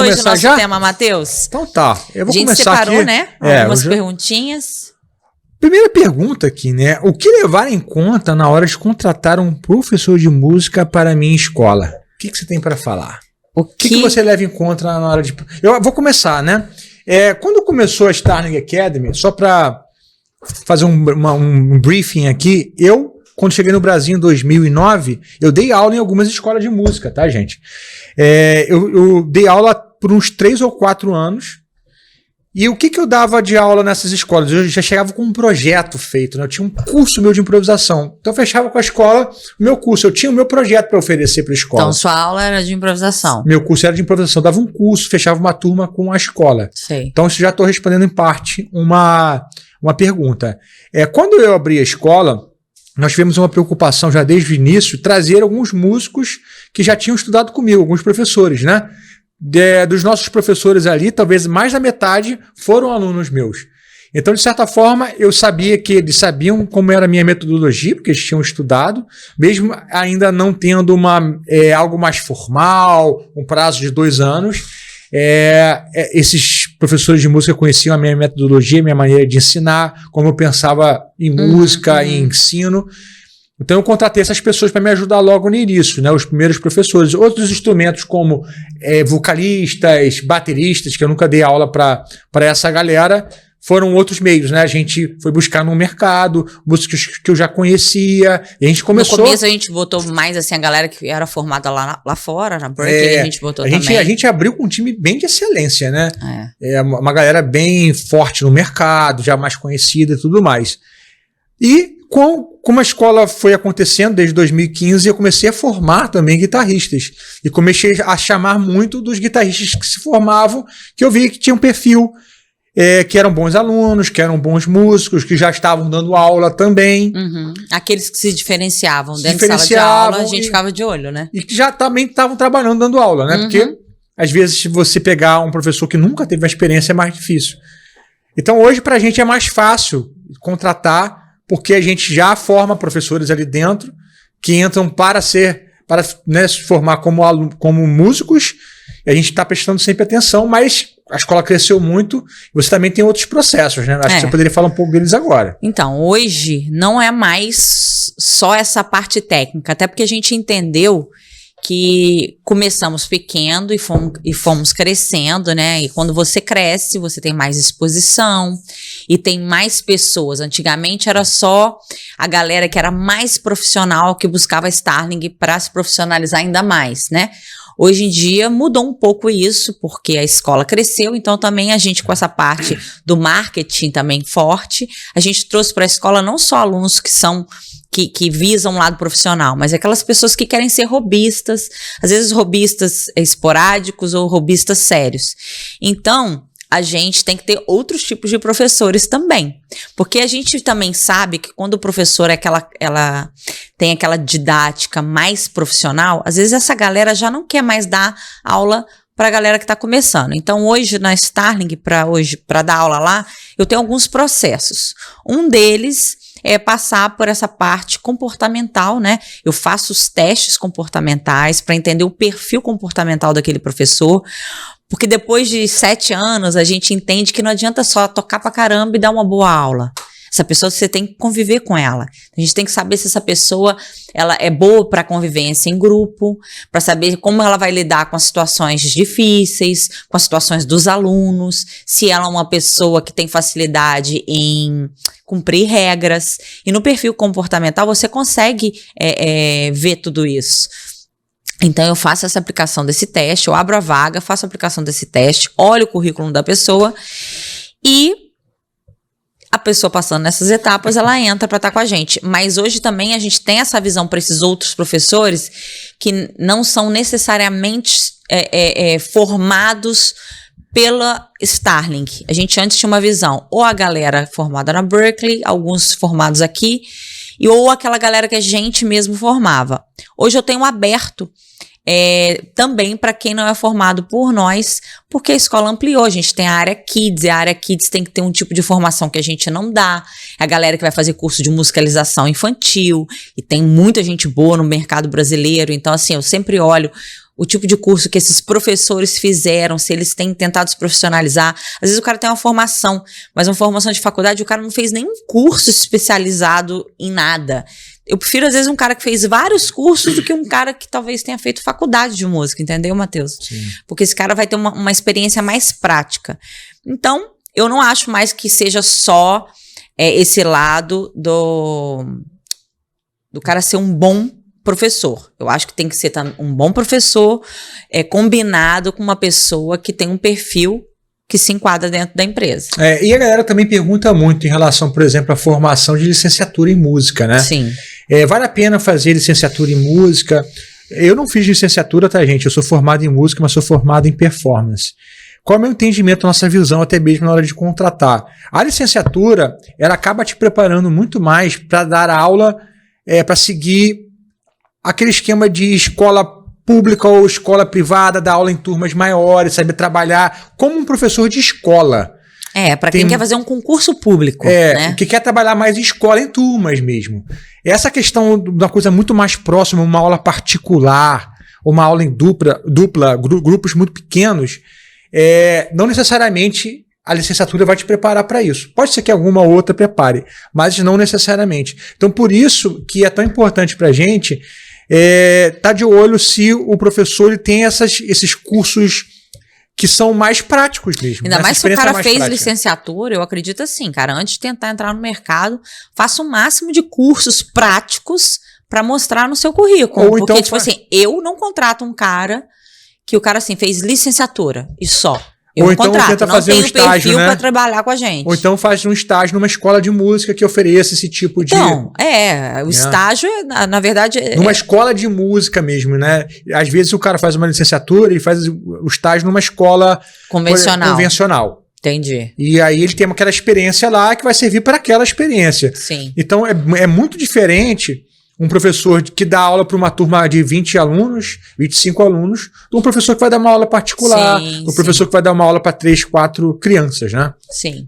hoje o nosso já? tema, Matheus? Então tá, eu vou começar aqui. A gente separou, né? Algumas perguntinhas. Primeira pergunta aqui, né? O que levar em conta na hora de contratar um professor de música para a minha escola? O que você tem para falar? O que você leva em conta na hora de... Eu vou começar, né? Quando começou a Starling Academy, só para fazer um briefing aqui, quando cheguei no Brasil em 2009, eu dei aula em algumas escolas de música, tá, gente? Eu dei aula por uns 3 ou 4 anos. E o que eu dava de aula nessas escolas? Eu já chegava com um projeto feito, né? Eu tinha um curso meu de improvisação. Então eu fechava com a escola o meu curso. Eu tinha o meu projeto para oferecer para a escola. Então sua aula era de improvisação? Meu curso era de improvisação. Eu dava um curso, fechava uma turma com a escola. Sei. Então isso já estou respondendo em parte uma pergunta. Quando eu abri a escola, nós tivemos uma preocupação já desde o início, trazer alguns músicos que já tinham estudado comigo, alguns professores, né? Dos nossos professores ali, talvez mais da metade foram alunos meus. Então, de certa forma, eu sabia que eles sabiam como era a minha metodologia, porque eles tinham estudado, mesmo ainda não tendo algo mais formal, um prazo de 2 anos. Esses professores de música conheciam a minha metodologia, a minha maneira de ensinar, como eu pensava em música, em ensino. Então eu contratei essas pessoas para me ajudar logo no início, né? Os primeiros professores. Outros instrumentos como vocalistas, bateristas, que eu nunca dei aula para essa galera, foram outros meios, né? A gente foi buscar no mercado, músicos que eu já conhecia, e a gente começou... No começo a gente botou mais assim a galera que era formada lá fora, na Berkeley, a gente botou também. A gente abriu com um time bem de excelência, né? Uma galera bem forte no mercado, já mais conhecida e tudo mais. E como a escola foi acontecendo desde 2015, eu comecei a formar também guitarristas. E comecei a chamar muito dos guitarristas que se formavam, que eu vi que tinham um perfil, que eram bons alunos, que eram bons músicos, que já estavam dando aula também. Aqueles que se diferenciavam dentro de sala de aula, a gente ficava de olho, né? E que já também estavam trabalhando dando aula, né? Porque, às vezes, se você pegar um professor que nunca teve uma experiência, é mais difícil. Então, hoje, pra gente é mais fácil contratar, porque a gente já forma professores ali dentro que entram para se formar como músicos, e a gente está prestando sempre atenção, mas a escola cresceu muito, e você também tem outros processos, né? Acho que você poderia falar um pouco deles agora. Então, hoje não é mais só essa parte técnica, até porque a gente entendeu que começamos pequeno e fomos crescendo, né? E quando você cresce, você tem mais exposição e tem mais pessoas. Antigamente era só a galera que era mais profissional que buscava Starling para se profissionalizar ainda mais, né? Hoje em dia mudou um pouco isso, porque a escola cresceu, então também a gente com essa parte do marketing também forte, a gente trouxe para a escola não só alunos que visam um lado profissional, mas aquelas pessoas que querem ser robistas, às vezes robistas esporádicos ou robistas sérios. Então, a gente tem que ter outros tipos de professores também, porque a gente também sabe que quando o professor ela tem aquela didática mais profissional, às vezes essa galera já não quer mais dar aula para a galera que está começando. Então, hoje na Starling, para dar aula lá, eu tenho alguns processos. Um deles é passar por essa parte comportamental, né? Eu faço os testes comportamentais para entender o perfil comportamental daquele professor, porque depois de 7 anos a gente entende que não adianta só tocar pra caramba e dar uma boa aula. Essa pessoa você tem que conviver com ela. A gente tem que saber se essa pessoa ela é boa para convivência em grupo, para saber como ela vai lidar com as situações difíceis, com as situações dos alunos, se ela é uma pessoa que tem facilidade em cumprir regras. E no perfil comportamental você consegue ver tudo isso. Então eu faço essa aplicação desse teste, eu abro a vaga, faço a aplicação desse teste, olho o currículo da pessoa e a pessoa passando nessas etapas, ela entra para estar com a gente. Mas hoje também a gente tem essa visão para esses outros professores que não são necessariamente formados pela Starling. A gente antes tinha uma visão, ou a galera formada na Berkeley, alguns formados aqui, ou aquela galera que a gente mesmo formava. Hoje eu tenho aberto também para quem não é formado por nós, porque a escola ampliou, a gente tem a área Kids, e a área Kids tem que ter um tipo de formação que a gente não dá, a galera que vai fazer curso de musicalização infantil, e tem muita gente boa no mercado brasileiro, então assim, eu sempre olho o tipo de curso que esses professores fizeram, se eles têm tentado se profissionalizar. Às vezes o cara tem uma formação, mas uma formação de faculdade, o cara não fez nenhum curso especializado em nada. Eu prefiro, às vezes, um cara que fez vários cursos do que um cara que talvez tenha feito faculdade de música, entendeu, Matheus? Sim. Porque esse cara vai ter uma experiência mais prática. Então, eu não acho mais que seja só esse lado do cara ser um bom professor. Eu acho que tem que ser um bom professor combinado com uma pessoa que tem um perfil que se enquadra dentro da empresa. E a galera também pergunta muito em relação, por exemplo, à formação de licenciatura em música, né? Sim. Vale a pena fazer licenciatura em música? Eu não fiz licenciatura, tá, gente? Eu sou formado em música, mas sou formado em performance. Qual é o meu entendimento, nossa visão, até mesmo na hora de contratar? A licenciatura, ela acaba te preparando muito mais para dar aula, para seguir aquele esquema de escola pública ou escola privada, dar aula em turmas maiores, saber trabalhar como um professor de escola. Para quem quer fazer um concurso público. Né? Que quer trabalhar mais em escola, em turmas mesmo. Essa questão de uma coisa muito mais próxima, uma aula particular, uma aula em dupla, grupos muito pequenos, não necessariamente a licenciatura vai te preparar para isso. Pode ser que alguma outra prepare, mas não necessariamente. Então, por isso que é tão importante para a gente tá de olho se o professor ele tem esses cursos que são mais práticos mesmo. Ainda mais se o cara fez licenciatura, eu acredito assim, cara, antes de tentar entrar no mercado, faça o máximo de cursos práticos para mostrar no seu currículo. Ou porque, tipo assim, eu não contrato um cara que o cara, assim, fez licenciatura e só. Eu ou então tenta fazer um estágio, perfil para trabalhar com a gente. Ou então faz um estágio numa escola de música que ofereça esse tipo de... Então, o estágio, na verdade... Numa escola de música mesmo, né? Às vezes o cara faz uma licenciatura e faz o estágio numa escola convencional. Entendi. E aí ele tem aquela experiência lá que vai servir para aquela experiência. Sim. Então é muito diferente um professor que dá aula para uma turma de 20 alunos, 25 alunos, de um professor que vai dar uma aula particular, um professor que vai dar uma aula para 3, 4 crianças, né? Sim.